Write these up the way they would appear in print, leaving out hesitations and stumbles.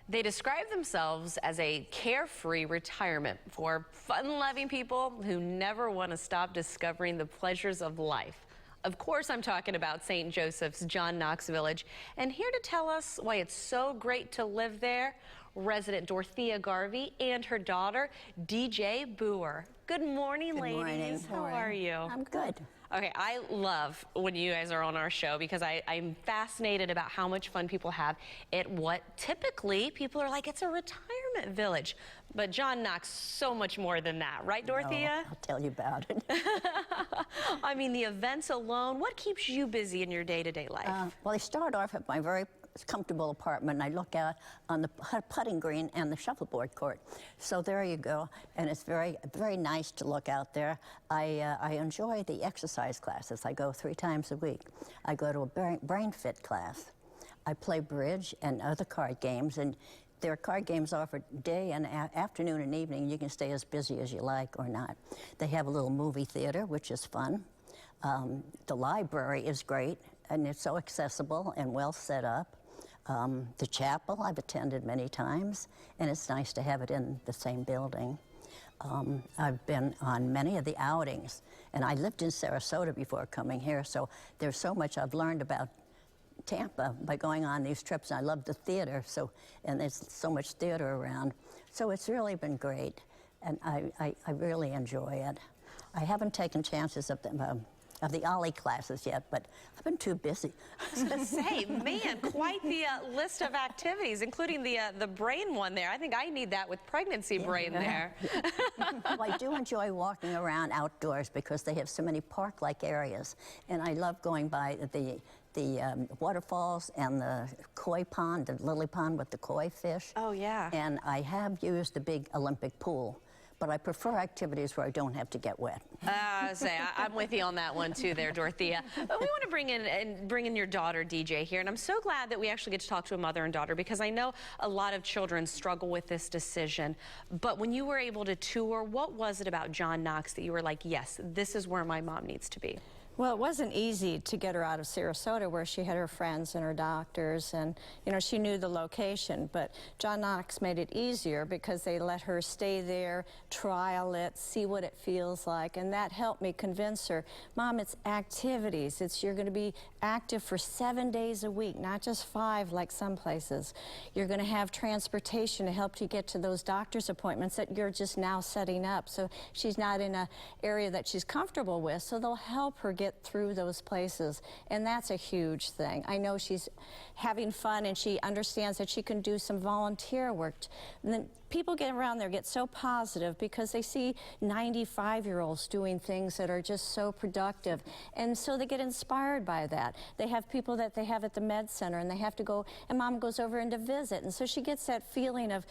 They describe themselves as a carefree retirement for fun-loving people who never want to stop discovering the pleasures of life. Of course, I'm talking about St. Joseph's John Knox Village. And here to tell us why it's so great to live there, resident Dorothea Garvey and her daughter, DJ Boer. Good morning, ladies. Good morning. How are you? I'm good. Okay, I love when you guys are on our show because I'm fascinated about how much fun people have at what typically people are like, it's a retirement village. But John Knox, so much more than that, right, Dorothea? No, I'll tell you about it. I mean, the events alone, what keeps you busy in your day-to-day life? Well, I start off at my very comfortable apartment, and I look out on the putting green and the shuffleboard court. So there you go, and it's very, very nice to look out there. I enjoy the exercise classes. I go 3 times a week. I go to a brain fit class. I play bridge and other card games, and there are card games offered day and afternoon and evening. You can stay as busy as you like or not. They have a little movie theater, which is fun. The library is great, and it's so accessible and well set up. The chapel I've attended many times, and it's nice to have it in the same building. I've been on many of the outings, and I lived in Sarasota before coming here, so there's so much I've learned about Tampa by going on these trips. I love the theater, and there's so much theater around. So it's really been great, and I really enjoy it. I haven't taken chances of the Ollie classes yet, but I've been too busy. I was going to say, man, quite the list of activities, including the brain one there. I think I need that with pregnancy brain there. Well, I do enjoy walking around outdoors because they have so many park-like areas, and I love going by the waterfalls and the koi pond, the lily pond with the koi fish. Oh, yeah. And I have used the big Olympic pool, but I prefer activities where I don't have to get wet. I'm with you on that one too there, Dorothea. But we want to bring in your daughter, DJ, here, and I'm so glad that we actually get to talk to a mother and daughter because I know a lot of children struggle with this decision. But when you were able to tour, what was it about John Knox that you were like, yes, this is where my mom needs to be? Well, it wasn't easy to get her out of Sarasota where she had her friends and her doctors, and you know, she knew the location, but John Knox made it easier because they let her stay there, trial it, see what it feels like, and that helped me convince her, Mom, it's activities. You're going to be active for 7 days a week, not just 5 like some places. You're going to have transportation to help you get to those doctor's appointments that you're just now setting up, so she's not in an area that she's comfortable with, so they'll help her get through those places, and that's a huge thing. I know she's having fun and she understands that she can do some volunteer work. And then people get around there get so positive because they see 95-year-olds doing things that are just so productive, and so they get inspired by that. They have people that they have at the med center, and they have to go, and Mom goes over and to visit, and so she gets that feeling of,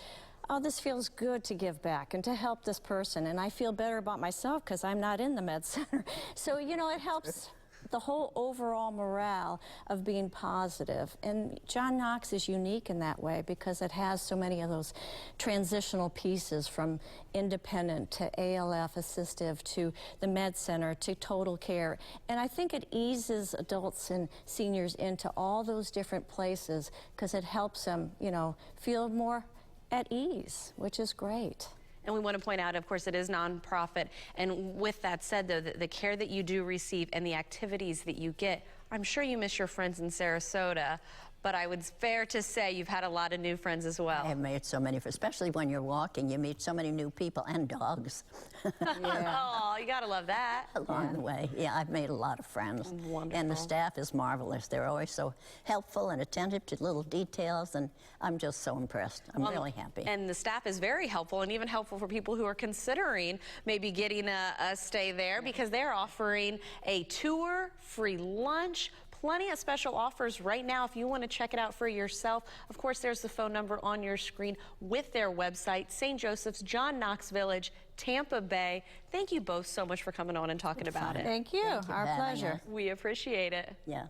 oh, this feels good to give back and to help this person, and I feel better about myself because I'm not in the med center. So, you know, it helps the whole overall morale of being positive. And John Knox is unique in that way because it has so many of those transitional pieces from independent to ALF assistive to the med center to total care. And I think it eases adults and seniors into all those different places because it helps them, you know, feel more at ease, which is great. And we want to point out, of course, it is nonprofit. And with that said, though, the care that you do receive and the activities that you get, I'm sure you miss your friends in Sarasota, but I would fair to say you've had a lot of new friends as well. I have made so many, especially when you're walking, you meet so many new people and dogs. Yeah. Oh, you gotta love that. Along the way. Yeah, I've made a lot of friends. Wonderful. And the staff is marvelous. They're always so helpful and attentive to little details, and I'm just so impressed. I'm really happy. And the staff is very helpful, and even helpful for people who are considering maybe getting a stay there because they're offering a tour, free lunch, plenty of special offers right now if you want to check it out for yourself. Of course, there's the phone number on your screen with their website, St. Joseph's John Knox Village, Tampa Bay. Thank you both so much for coming on and talking about it. Thank you. Our pleasure. We appreciate it. Yeah.